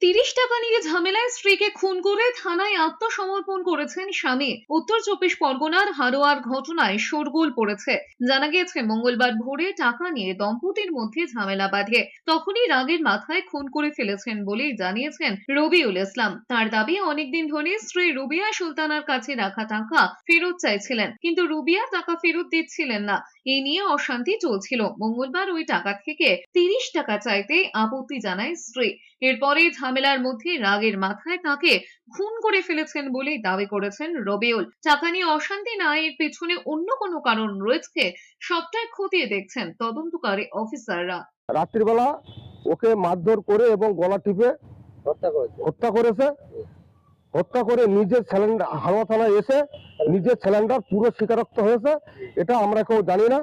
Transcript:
৩০ টাকা নিয়ে ঝামেলায় স্ত্রীকে খুন করে থানায় আত্মসমর্পণ করেছেন স্বামী। উত্তর চব্বিশ পরগনার হারোয়ার ঘটনায় শোরগোল পড়েছে। জানা গিয়েছে মঙ্গলবার ভোরে টাকা নিয়ে দম্পতির মধ্যে ঝামেলা বাধে, তখনই রাগের মাথায় খুন করে ফেলেছেন বলেই জানিয়েছেন রবিউল ইসলাম। তার দাবি, অনেকদিন ধরে স্ত্রী রুবিয়া সুলতানার কাছে রাখা টাকা ফেরত চাইছিলেন, কিন্তু রুবিয়া টাকা ফেরত দিচ্ছিলেন না। এই নিয়ে অশান্তি চলছিল। মঙ্গলবার ওই টাকা থেকে ৩০ টাকা চাইতে আপত্তি জানায় স্ত্রী। এরপরে ঝামেলার মধ্যে রাগের মাথায় তাকে খুন করে ফেলেছেন বলেই দাবি করেছেন রবিউল। টাকা নিয়ে অশান্তি না, এর পেছনে অন্য কোনো কারণ রয়েছে সবটাই খতিয়ে দেখছেন তদন্তকারী অফিসাররা। রাত্রিবেলা ওকে মারধর করে এবং গলা টিপে হত্যা করেছে। হত্যা করে নিজের সিলিন্ডার হাওয়া থানায় এসে নিজের সিলিন্ডার পুরো স্বীকারোক্ত হয়েছে। এটা আমরা কেউ জানি না।